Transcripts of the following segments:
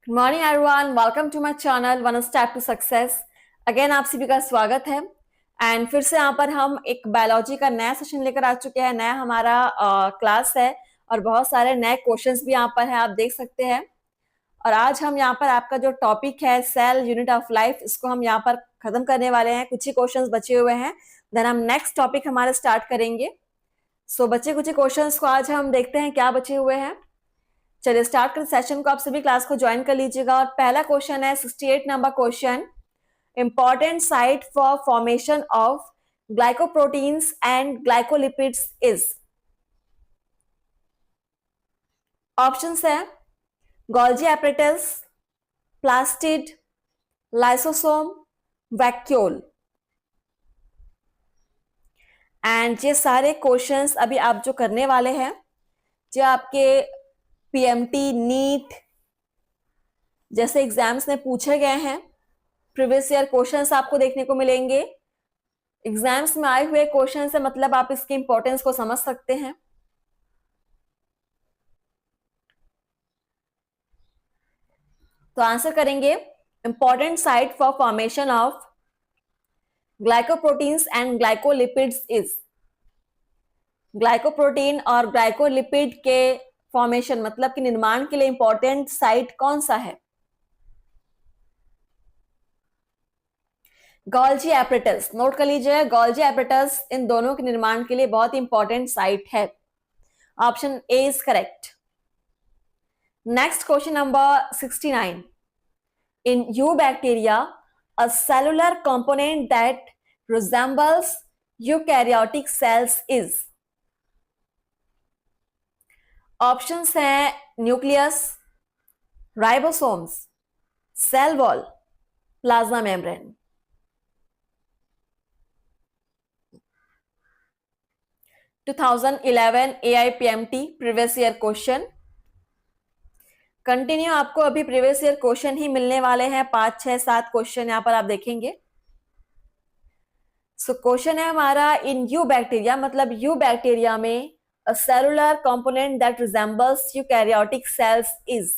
Good morning everyone, welcome to my channel one step to success. Again आप सभी का स्वागत है। एंड फिर से यहाँ पर हम एक बायोलॉजी का नया सेशन लेकर आ चुके हैं। नया हमारा क्लास है और बहुत सारे नए क्वेश्चंस भी यहाँ पर है, आप देख सकते हैं। और आज हम यहाँ पर आपका जो टॉपिक है सेल यूनिट ऑफ लाइफ, इसको हम यहाँ पर खत्म करने वाले हैं। कुछ ही क्वेश्चंस बचे हुए हैं, देन हम नेक्स्ट टॉपिक हमारे स्टार्ट करेंगे। सो बचे कुछ क्वेश्चंस को आज हम देखते हैं क्या बचे हुए हैं। चलिए स्टार्ट कर सेशन को। आप सभी क्लास को ज्वाइन कर लीजिएगा। और पहला क्वेश्चन है 68 number question, important site for formation of glycoproteins and glycolipids is. Options है Golgi apparatus, plastid, lysosome, vacuole. And ये सारे क्वेश्चंस अभी आप जो करने वाले हैं, जो आपके पीएमटी नीट जैसे एग्जाम्स में पूछे गए हैं, प्रीवियस ईयर क्वेश्चंस आपको देखने को मिलेंगे। एग्जाम्स में आए हुए क्वेश्चन से मतलब आप इसकी इंपॉर्टेंस को समझ सकते हैं। तो आंसर करेंगे important site for formation of glycoproteins and glycolipids is. Glycoprotein और ग्लाइकोलिपिड के फॉर्मेशन मतलब कि निर्माण के लिए इंपॉर्टेंट साइट कौन सा है? Golgi apparatus. नोट कर लीजिए, गोल्जी एपरेटस इन दोनों के निर्माण के लिए बहुत इंपॉर्टेंट साइट है। Option A is correct. Next question number 69, in eubacteria a cellular component that resembles eukaryotic cells is। Options हैं nucleus, ribosomes, cell wall, plasma membrane. To 2011 AIPMT previous year question. Continue आपको अभी previous year question ही मिलने वाले हैं, 5, 6, 7 question यहां पर आप देखेंगे। सो क्वेश्चन है हमारा, इन यू बैक्टीरिया मतलब यू बैक्टीरिया में a cellular component that resembles eukaryotic cells is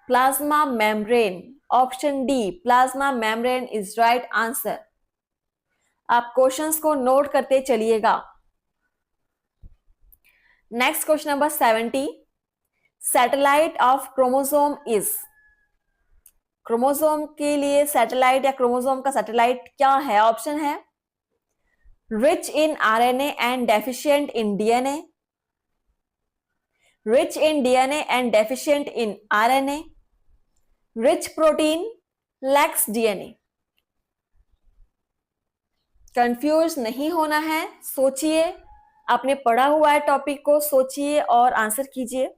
plasma membrane। Option D plasma membrane is right answer. आप क्वेश्चंस को नोट करते चलिएगा। Next question number 70, satellite of chromosome is. Chromosome के लिए satellite या chromosome का satellite क्या है? ऑप्शन है rich in RNA and deficient in DNA, rich in DNA and deficient in RNA, rich protein, lakhs DNA. Confuse नहीं होना है, सोचिए, आपने पढ़ा हुआ है टॉपिक को, सोचिए और आंसर कीजिए।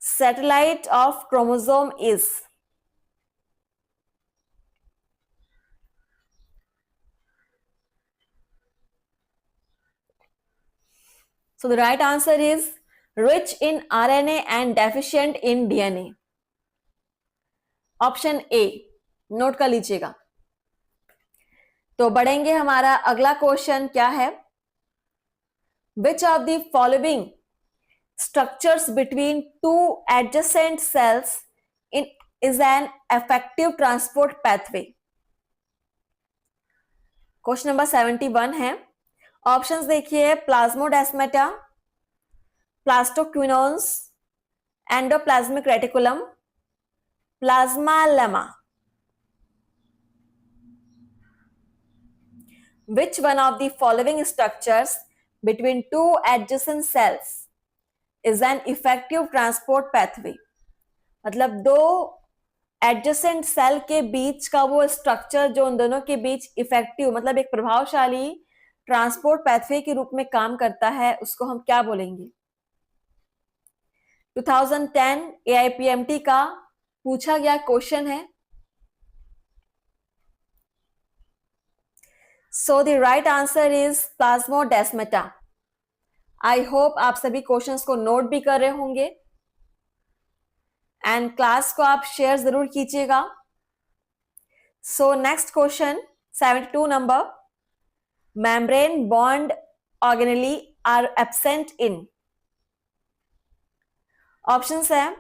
Satellite of chromosome is. So the right answer is rich in RNA and deficient in DNA। Option A note कर लीजिएगा। तो बढ़ेंगे, हमारा अगला क्वेश्चन क्या है? Which of the following structures between two adjacent cells is an effective transport pathway। Question number 71 है। Options देखिए, plasmodesmata, plastoquinones, endoplasmic reticulum, plasmalemma. Which one of the following structures between two adjacent cells is an effective transport pathway। मतलब दो adjacent cell के बीच का वो structure जो उन दोनों के बीच इफेक्टिव मतलब एक प्रभावशाली ट्रांसपोर्ट पैथवे के रूप में काम करता है, उसको हम क्या बोलेंगे? 2010 AIPMT का पूछा गया क्वेश्चन है। So the right answer is plasmodesmata. I hope आप सभी क्वेश्चंस को नोट भी कर रहे होंगे एंड क्लास को आप शेयर जरूर कीजिएगा। So next question 72 number, membrane bond organelle are absent in। Options है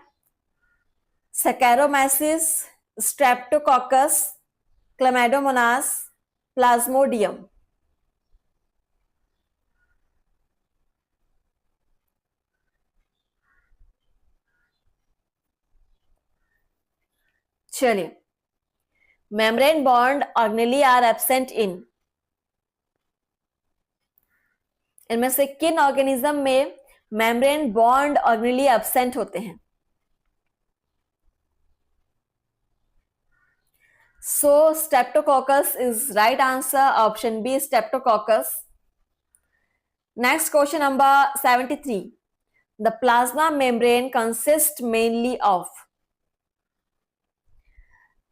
सैकेरोमाइसिस, स्ट्रेप्टोकोकस, क्लैमिडोमोनास, प्लाज्मोडियम। चलिए, membrane bond organelle are absent in, इनमें से किन ऑर्गेनिज्म में मेम्ब्रेन बॉन्ड ऑर्गेनेली एब्सेंट होते हैं? So Streptococcus is right answer. Option B, Streptococcus. Next question number 73. The plasma membrane consists mainly of.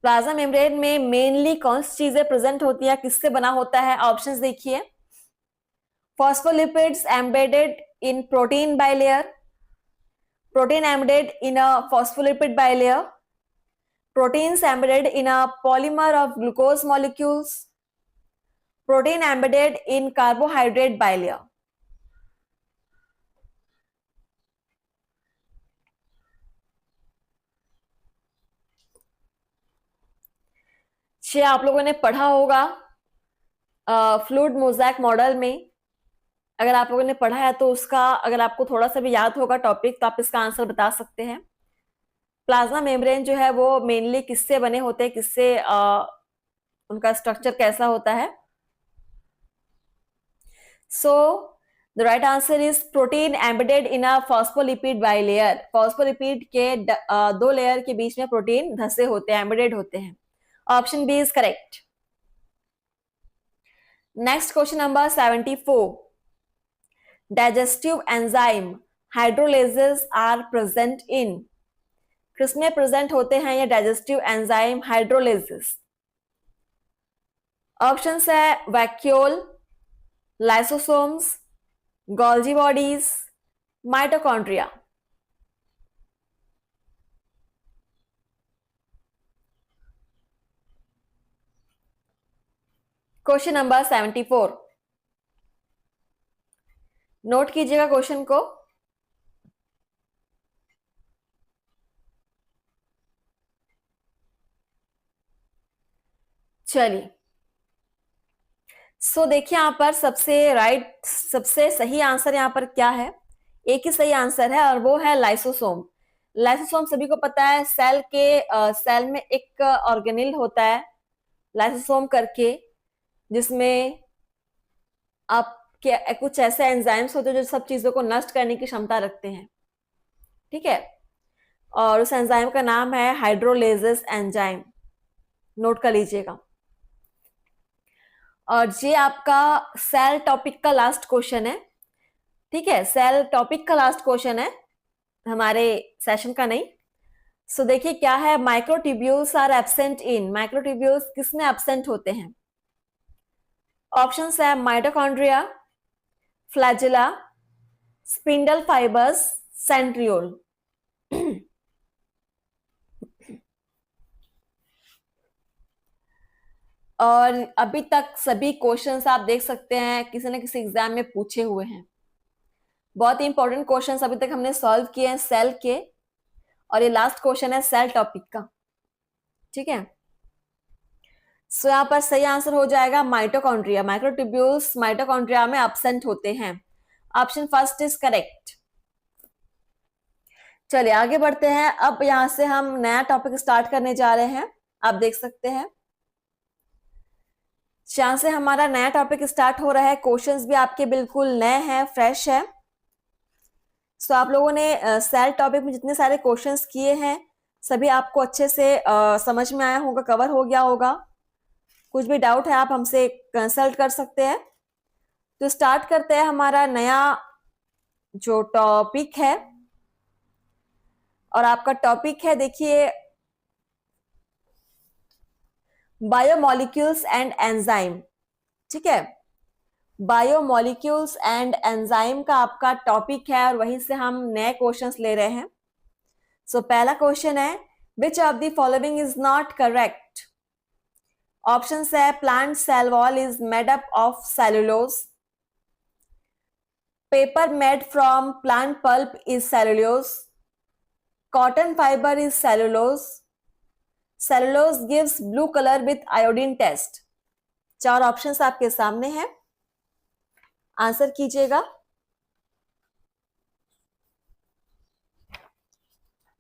Plasma membrane में mainly कौन सी चीजें present होती है, किससे बना होता है? ऑप्शंस देखिए, phospholipids embedded in protein bilayer, protein embedded in a phospholipid bilayer, proteins embedded in a polymer of glucose molecules, protein embedded in carbohydrate bilayer. ये आप लोगों ने पढ़ा होगा फ्लूइड मोज़ेक मॉडल में। अगर आप लोगों ने पढ़ा है तो उसका अगर आपको थोड़ा सा भी याद होगा टॉपिक तो आप इसका आंसर बता सकते हैं। प्लाज्मा मेम्ब्रेन जो है वो मेनली किससे बने होते हैं, किससे उनका स्ट्रक्चर कैसा होता है? So the right answer is protein embedded in a phospholipid bilayer. Phospholipid के दो लेयर के बीच में प्रोटीन धसे होते हैं, एम्बेडेड होते हैं। Option B is correct. Next question number 74. Digestive enzyme hydrolases are present in, किसमें प्रेजेंट होते हैं ये डाइजेस्टिव एंजाइम हाइड्रोलेजेस? ऑप्शंस है vacuole, lysosomes, Golgi bodies, mitochondria. Question number 74, note कीजिएगा क्वेश्चन को। चलिए, सो देखिए यहां पर सबसे सही आंसर यहां पर क्या है? एक ही सही आंसर है और वो है लाइसोसोम। लाइसोसोम सभी को पता है, सेल में एक ऑर्गेनिल होता है लाइसोसोम करके, जिसमें आपके कुछ ऐसे एंजाइम्स होते हैं जो सब चीजों को नष्ट करने की क्षमता रखते हैं, ठीक है? और उस एंजाइम का नाम है हाइड्रोलेजेस एंजाइम, नोट कर लीजिएगा। और ये आपका सेल टॉपिक का लास्ट क्वेश्चन है, ठीक है? सेल टॉपिक का लास्ट क्वेश्चन है, हमारे सेशन का नहीं। सो देखिए क्या है, microtubules are absent in, microtubules किसमें एब्सेंट होते हैं? ऑप्शंस है mitochondria, flagella, spindle fibres, centriole. और अभी तक सभी क्वेश्चंस आप देख सकते हैं किसी न किसी एग्जाम में पूछे हुए हैं। बहुत ही इंपॉर्टेंट क्वेश्चंस अभी तक हमने सॉल्व किए हैं सेल के, और ये लास्ट क्वेश्चन है सेल टॉपिक का, ठीक है? सो यहाँ पर सही आंसर हो जाएगा माइटोकॉन्ड्रिया। माइक्रोट्यूब्यूल्स माइटोकॉन्ड्रिया में एब्सेंट होते हैं। Option first is correct. चलिए आगे बढ़ते हैं। अब यहां से हम नया टॉपिक स्टार्ट करने जा रहे हैं, आप देख सकते हैं जहां से हमारा नया टॉपिक स्टार्ट हो रहा है। क्वेश्चंस भी आपके बिल्कुल नए हैं, फ्रेश है। सो आप लोगों ने सेल टॉपिक में जितने सारे क्वेश्चंस किए हैं सभी आपको अच्छे से समझ में आया होगा, कवर हो गया होगा। कुछ भी डाउट है आप हमसे कंसल्ट कर सकते हैं। तो स्टार्ट करते हैं हमारा नया जो टॉपिक है, और आपका टॉपिक है देखिए बायोमोलिक्यूल्स एंड एंजाइम, ठीक है? बायोमोलिक्यूल्स एंड एंजाइम का आपका टॉपिक है और वहीं से हम नए क्वेश्चंस ले रहे हैं। सो पहला क्वेश्चन है, which of the following is not correct? Option है plant cell wall is made up of cellulose, paper made from plant pulp is cellulose, cotton fibre is cellulose, cellulose gives blue colour with iodine test. 4 options आपके सामने हैं, answer कीजिएगा।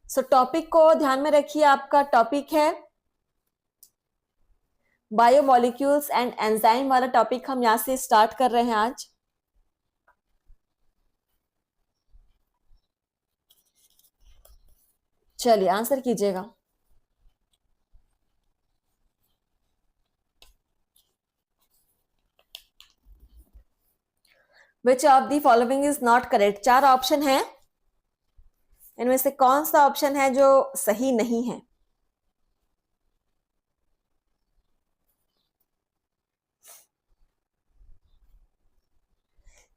सो topic को ध्यान में रखिए, आपका टॉपिक है बायोमोलिक्यूल्स एंड एंजाइम वाला टॉपिक हम यहां से स्टार्ट कर रहे हैं आज। चलिए आंसर कीजिएगा। विच of the following is not correct. 4 option है, इनमें से कौन सा ऑप्शन है जो सही नहीं है।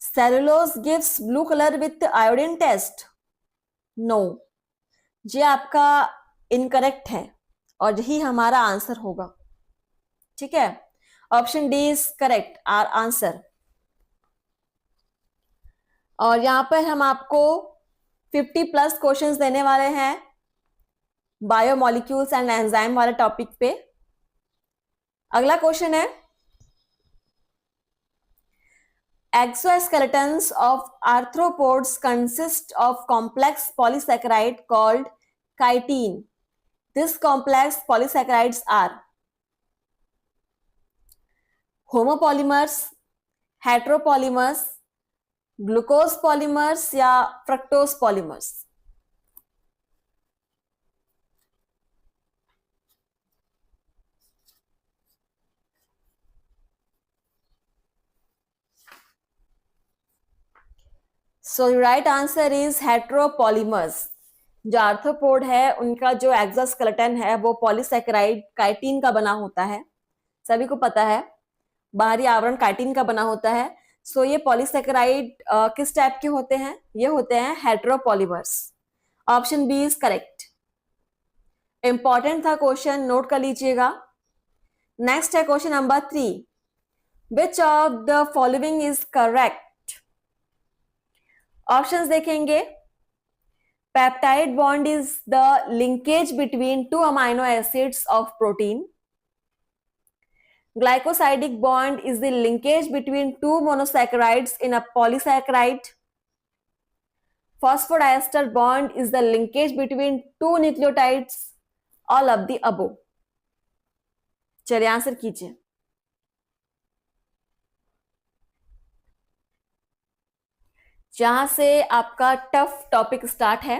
Cellulose gives blue colour with iodine test, no, ये आपका इनकरेक्ट है और यही हमारा आंसर होगा। ठीक है, option D is correct our answer. और यहां पर हम आपको 50+ क्वेश्चंस देने वाले हैं बायोमोलिक्यूल्स एंड एंजाइम वाले टॉपिक पे। अगला क्वेश्चन है, exoskeletons of arthropods consist of complex polysaccharide called chitin. These complex polysaccharides are homopolymers, heteropolymers, glucose polymers या fructose polymers. So right answer is heteropolymers. जो आर्थ्रोपोड है उनका जो एक्सोस्केलेटन है वो पॉलीसैकेराइड काइटिन का बना होता है, सभी को पता है बाहरी आवरण काइटिन का बना होता है। सो ये पॉलीसैकेराइड किस टाइप के होते हैं, ये होते हैं heteropolymers. Option B is correct. Important था क्वेश्चन, नोट कर लीजिएगा। नेक्स्ट है question number 3, which of the following is correct. Options देखेंगे, peptide bond is the linkage between 2 amino acids of protein. Glycosidic bond is the linkage between 2 monosaccharides in a polysaccharide. Phosphodiester bond is the linkage between 2 nucleotides. All of the above. चलिए answer कीजिए। जहां से आपका tough topic start है,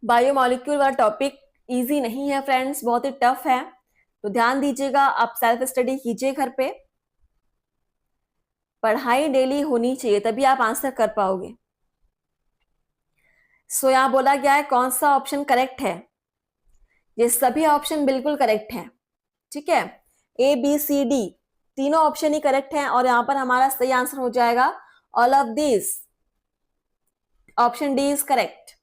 biomolecule वाला topic easy नहीं है friends, बहुत ही टफ है, तो ध्यान दीजिएगा। आप सेल्फ स्टडी कीजिए घर पे, पढ़ाई डेली होनी चाहिए तभी आप आंसर कर पाओगे। सो यहां बोला गया है कौन सा ऑप्शन करेक्ट है, ये सभी ऑप्शन बिल्कुल करेक्ट है। ठीक है, ए बी सी डी तीनों ऑप्शन ही करेक्ट हैं और यहां पर हमारा सही आंसर हो जाएगा all of this. Option D is correct.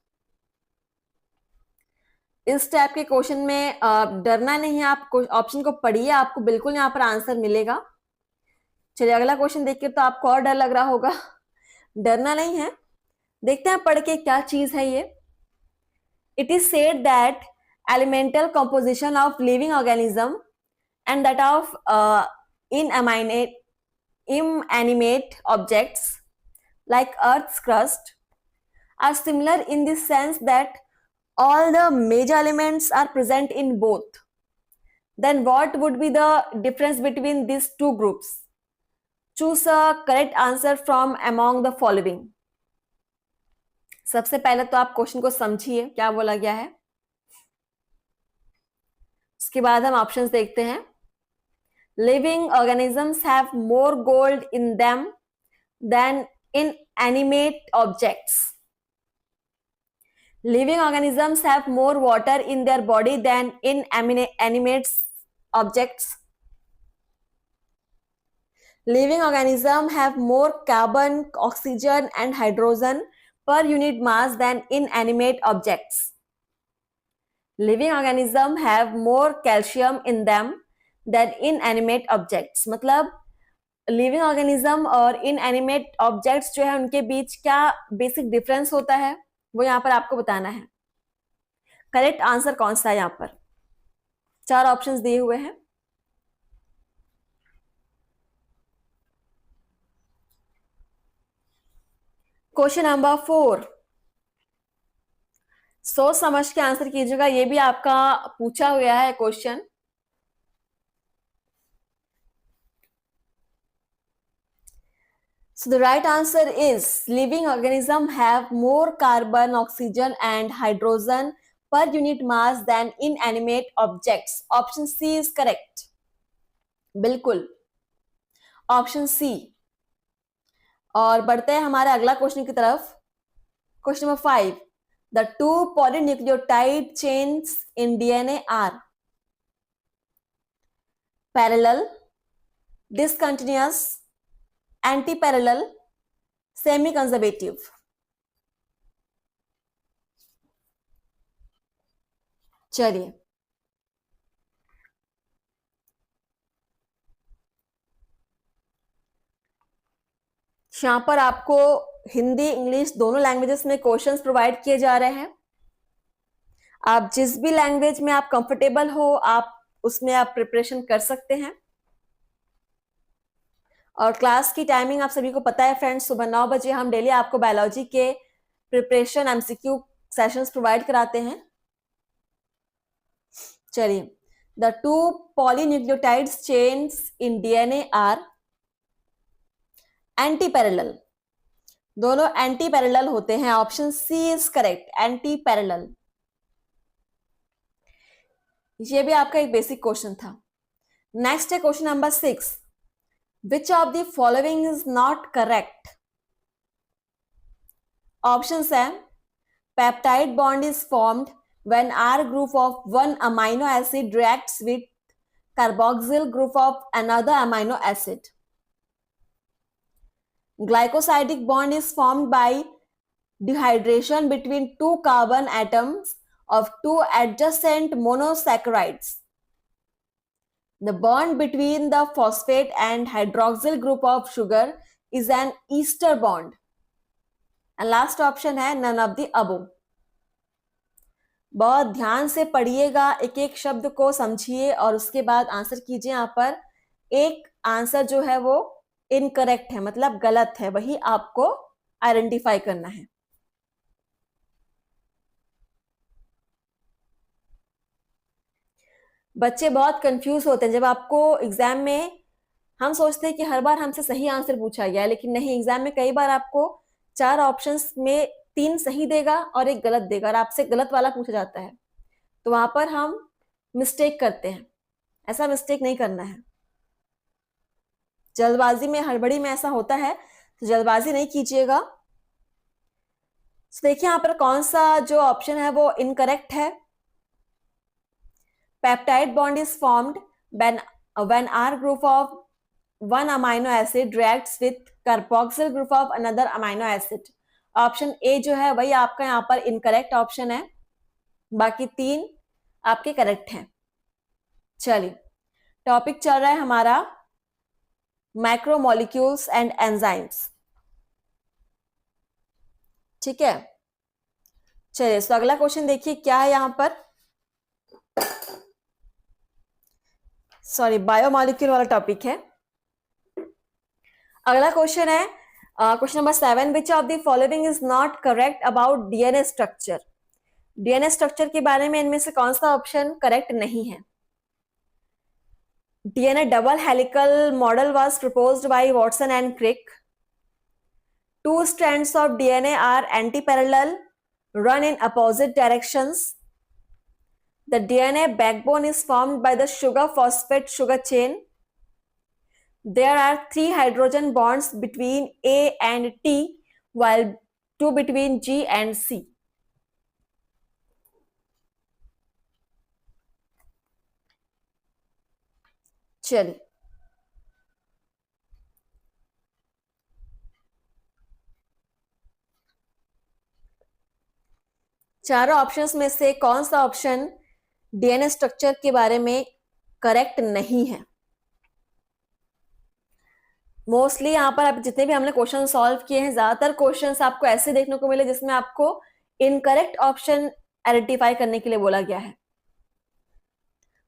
इस टाइप के क्वेश्चन में डरना नहीं है, आप ऑप्शन को पढ़िए, आपको बिल्कुल यहाँ पर आंसर मिलेगा। चलिए अगला क्वेश्चन देखिए, तो आपको और डर लग रहा होगा, डरना नहीं है, देखते हैं पढ़ के क्या चीज है ये। It is said that elemental composition of living organism and that of inanimate objects like Earth's crust are similar in the sense that all the major elements are present in both. Then what would be the difference between these two groups? Choose a correct answer from among the following. सबसे पहले तो आप question को समझिए क्या बोला गया है, उसके बाद हम ऑप्शंस देखते हैं। Living organisms have more gold in them than in animate objects. Living organisms have more water in their body than in animate objects. Living organisms have more carbon, oxygen and hydrogen per unit mass than inanimate objects. Living organisms have more calcium in them than inanimate objects. मतलब living organism और inanimate objects जो है उनके बीच क्या basic difference होता है वो यहाँ पर आपको बताना है। करेक्ट आंसर कौन सा है यहाँ पर? 4 ऑप्शंस दिए हुए हैं। क्वेश्चन नंबर 4, सोच समझ के आंसर कीजिएगा, ये भी आपका पूछा हुआ है question. So the right answer is living organism have more carbon, oxygen and hydrogen per unit mass than inanimate objects. Option C is correct. बिल्कुल, ऑप्शन सी। और बढ़ते हैं हमारे अगला क्वेश्चन की तरफ। Question number 5, the 2 polynucleotide chains in DNA are parallel, discontinuous, anti-parallel, semi-conservative। चलिए, यहाँ पर आपको हिंदी इंग्लिश दोनों लैंग्वेजेस में क्वेश्चंस प्रोवाइड किए जा रहे हैं। आप जिस भी लैंग्वेज में आप कंफर्टेबल हो, आप उसमें आप प्रिपरेशन कर सकते हैं। और क्लास की टाइमिंग आप सभी को पता है फ्रेंड्स, सुबह 9 बजे हम डेली आपको बायोलॉजी के प्रिपरेशन एमसीक्यू सेशंस प्रोवाइड कराते हैं। चलिए, the 2 polynucleotides chains in DNA are antiparallel. दोनों एंटी पैरेलल होते हैं। Option C is correct, antiparallel. ये भी आपका एक बेसिक क्वेश्चन था। नेक्स्ट है question number 6, which of the following is not correct? Options है, peptide bond is formed when R group of one amino acid reacts with carboxyl group of another amino acid. Glycosidic bond is formed by dehydration between 2 carbon atoms of 2 adjacent monosaccharides. The bond between the phosphate and hydroxyl group of sugar is an ester bond. And last option है none of the above. बहुत ध्यान से पढ़िएगा, एक एक शब्द को समझिए और उसके बाद आंसर कीजिए। यहाँ पर एक आंसर जो है वो इनकरेक्ट है, मतलब गलत है, वही आपको आइडेंटिफाई करना है। बच्चे बहुत कंफ्यूज होते हैं जब आपको एग्जाम में, हम सोचते हैं कि हर बार हमसे सही आंसर पूछा गया है, लेकिन नहीं, एग्जाम में कई बार आपको 4 ऑप्शंस में 3 सही देगा और एक गलत देगा और आपसे गलत वाला पूछा जाता है, तो वहां पर हम मिस्टेक करते हैं। ऐसा मिस्टेक नहीं करना है। जल्दबाजी में, हड़बड़ी में ऐसा होता है, तो जल्दबाजी नहीं कीजिएगा। तो देखिए यहाँ पर कौन सा जो ऑप्शन है वो इनकरेक्ट है। Peptide bond is formed when R group of one amino acid reacts with carboxyl group of another amino acid. Option A जो है वही आपका यहाँ पर इनकरेक्ट ऑप्शन है, बाकी 3 आपके करेक्ट हैं। चलिए, टॉपिक चल रहा है हमारा मैक्रोमोलिक्यूल्स एंड एंजाइम्स। ठीक है, चलिए, तो अगला क्वेश्चन देखिए क्या है यहाँ पर। सॉरी, बायोमोलिक्यूल वाला टॉपिक है। अगला क्वेश्चन है question number 7, which of the following is not correct about DNA structure? DNA structure के बारे में इनमें से कौन सा ऑप्शन करेक्ट नहीं है? DNA double helical model was proposed by Watson and Crick. 2 strands of DNA are antiparallel, run in opposite directions. The DNA backbone is formed by the sugar phosphate sugar chain. There are 3 hydrogen bonds between A and T, while 2 between G and C. चलिए, चारों options में से कौन सा option DNA structure के बारे में correct नहीं है? मोस्टली यहाँ पर आप जितने भी हमने क्वेश्चन सॉल्व किए हैं, ज्यादातर क्वेश्चंस आपको ऐसे देखने को मिले जिसमें आपको इनकरेक्ट ऑप्शन आइडेंटिफाई करने के लिए बोला गया है।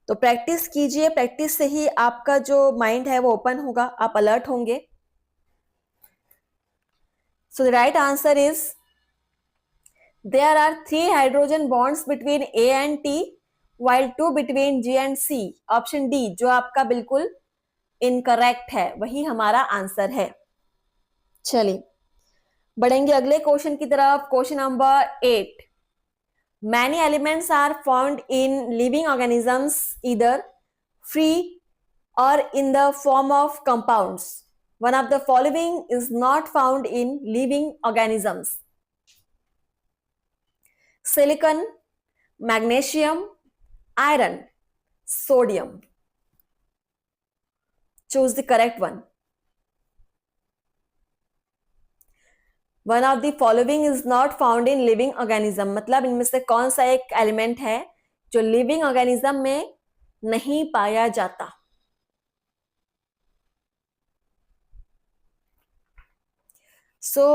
तो प्रैक्टिस कीजिए, प्रैक्टिस से ही आपका जो माइंड है वो ओपन होगा, आप अलर्ट होंगे। So the right answer is there are 3 hydrogen bonds between A and T while 2 between G and C। Option D जो आपका बिल्कुल इनकरेक्ट है, वही हमारा आंसर है। चलिए बढ़ेंगे अगले क्वेश्चन की तरफ। Question number 8। Many elements are found in living organisms either free or in the form of compounds. One of the following is not found in living organisms: silicon, magnesium, iron, sodium. Choose the correct one. One of the following is not found in living organism, मतलब इनमें से कौन सा एक element है जो living organism में नहीं पाया जाता।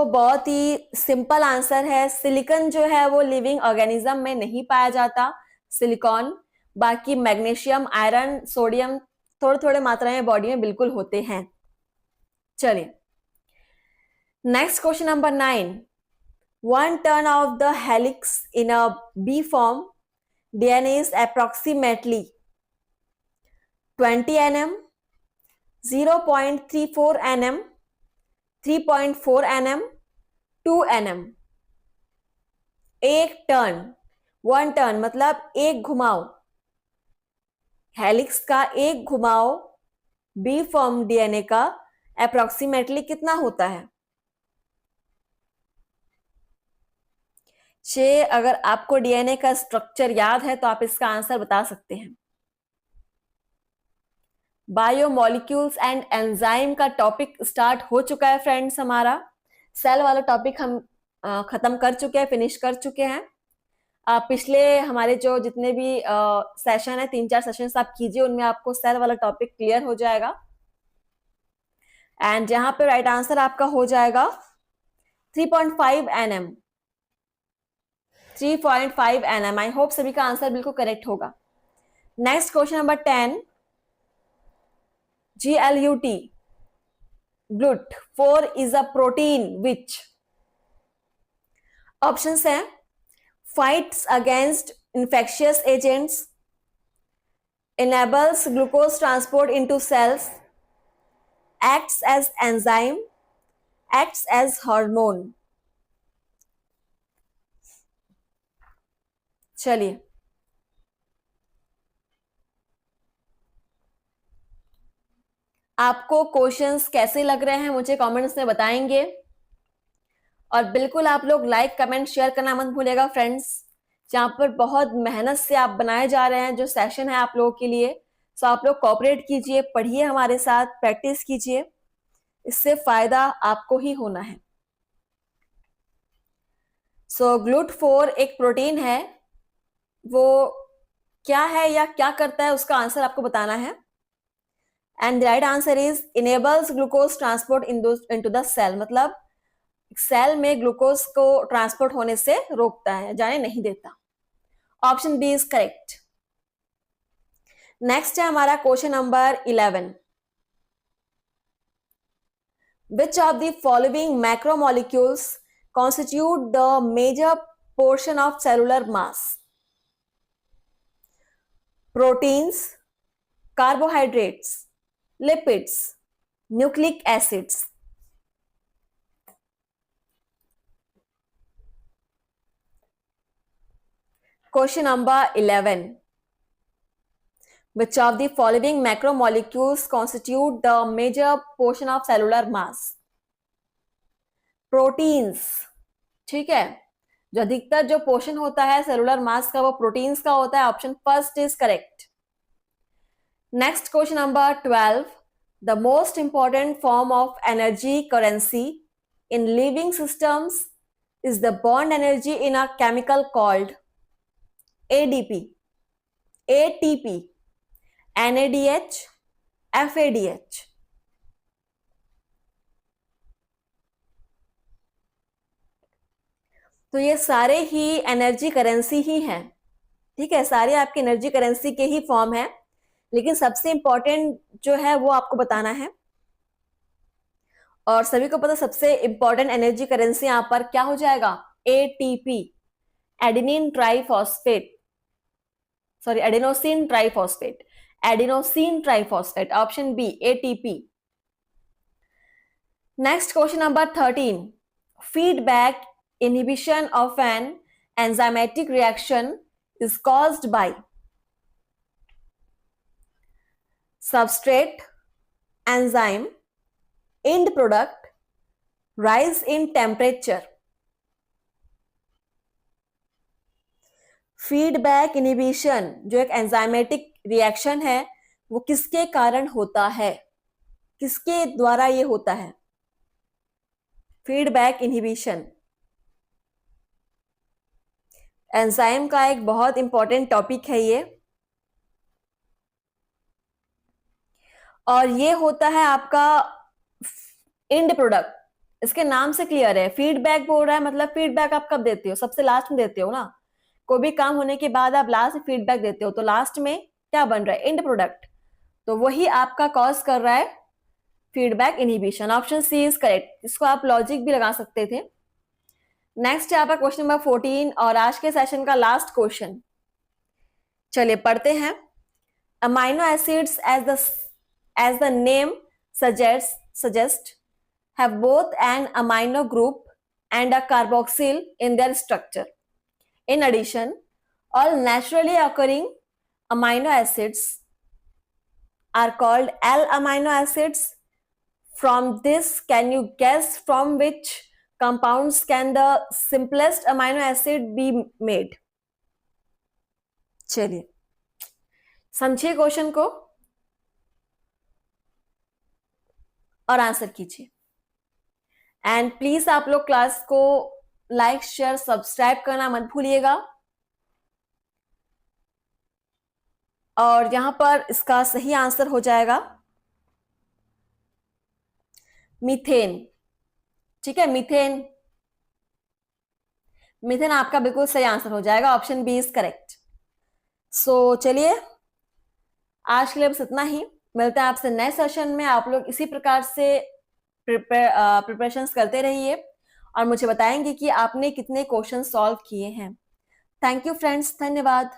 बहुत ही सिंपल आंसर है, सिलिकॉन जो है वो लिविंग ऑर्गेनिज्म में नहीं पाया जाता, सिलिकॉन। बाकी मैग्नीशियम, आयरन, सोडियम थोड़े थोड़े मात्रा में बॉडी में बिल्कुल होते हैं। चलिए next question number 9। 1 turn of the helix in a B form DNA is approximately 20 nm, 0.34 nm, 3.4 nm, 2 nm। एक टर्न, 1 टर्न मतलब एक घुमाव, हेलिक्स का एक घुमाव बी फॉर्म डीएनए का अप्रोक्सीमेटली कितना होता है? अगर आपको डीएनए का स्ट्रक्चर याद है तो आप इसका आंसर बता सकते हैं। बायोमोलिक्यूल्स एंड एंजाइम का टॉपिक स्टार्ट हो चुका है फ्रेंड्स। हमारा सेल वाला टॉपिक हम खत्म कर चुके हैं, फिनिश कर चुके हैं। पिछले हमारे जो जितने भी सेशन है, 3-4 सेशन आप कीजिए, उनमें आपको सेल वाला टॉपिक क्लियर हो जाएगा। एंड जहां पे राइट आंसर आपका हो जाएगा 3.5 nm, 3.5 nm। आई होप सभी का आंसर बिल्कुल करेक्ट होगा। Next question number 10। GLUT, GLUT4 is a protein which options हैं fights against infectious agents, enables glucose transport into cells, acts as enzyme, acts as hormone। चलिए आपको questions कैसे लग रहे हैं मुझे कमेंट्स में बताएंगे, और बिल्कुल आप लोग लाइक कमेंट शेयर करना मत भूलिएगा फ्रेंड्स। जहां पर बहुत मेहनत से आप बनाए जा रहे हैं जो सेशन है आप लोगों के लिए, सो आप लोग कोऑपरेट कीजिए, पढ़िए हमारे साथ, प्रैक्टिस कीजिए, इससे फायदा आपको ही होना है। GLUT4 एक प्रोटीन है, वो क्या है या क्या करता है उसका आंसर आपको बताना है। And the right answer is enables glucose transport into the cell, मतलब सेल में ग्लूकोज को ट्रांसपोर्ट होने से रोकता है, जाने नहीं देता। Option B is correct. Next है हमारा question number 11। Which of the following macromolecules constitute the major portion of cellular mass? Proteins, carbohydrates, lipids, nucleic acids। Question number 11. Which of the following macromolecules constitute the major portion of cellular mass? Proteins, ठीक है, जो अधिकतर जो portion होता है cellular मास का वो proteins का होता है। Option first is correct. Next question number 12। The most important form of energy currency in living systems is the bond energy in a chemical called ADP, ATP, NADH, FADH। तो ये सारे ही energy currency ही हैं, ठीक है, सारे आपके energy currency के ही form है, लेकिन सबसे इंपॉर्टेंट जो है वो आपको बताना है। और सभी को पता सबसे इंपॉर्टेंट एनर्जी करेंसी यहां पर क्या हो जाएगा, ATP, adenine triphosphate, sorry adenosine triphosphate, adenosine triphosphate, option B ATP. Next question number 13, feedback inhibition of an enzymatic reaction is caused by substrate, enzyme, end product, rise in temperature। Feedback inhibition जो एक enzymatic reaction है वो किसके कारण होता है, किसके द्वारा ये होता है, फीडबैक इनहिबिशन एंजाइम का एक बहुत इंपॉर्टेंट टॉपिक है ये, और ये होता है आपका एंड प्रोडक्ट, इसके नाम से क्लियर है। फीडबैक बोल रहा है मतलब फीडबैक आप कब देते हो, सबसे लास्ट में देते हो ना, कोई भी काम होने के बाद आप लास्ट में फीडबैक देते हो, तो लास्ट में क्या बन रहा है, एंड प्रोडक्ट, तो वही आपका कॉज कर रहा है feedback inhibition. Option C is correct, इसको आप लॉजिक भी लगा सकते थे। नेक्स्ट यहाँ पर क्वेश्चन नंबर 14 और आज के सेशन का लास्ट क्वेश्चन, चलिए पढ़ते हैं। Amino acids as the name suggest have both an amino group and a carboxyl in their structure. In addition, all naturally occurring amino acids are called L-amino acids. From this, can you guess from which compounds can the simplest amino acid be made? चलिए समझिए question को और answer कीजिए। And please आप लोग class को like share subscribe करना मत भूलिएगा। और यहां पर इसका सही आंसर हो जाएगा मीथेन, ठीक है, मीथेन, मीथेन आपका बिल्कुल सही आंसर हो जाएगा, ऑप्शन बी इज करेक्ट। सो चलिए आज के लिए बस इतना ही, मिलते हैं आपसे नए सेशन में। आप लोग इसी प्रकार से प्रिपरेशंस करते रहिए और मुझे बताएंगे कि आपने कितने क्वेश्चन सॉल्व किए हैं। थैंक यू फ्रेंड्स, धन्यवाद।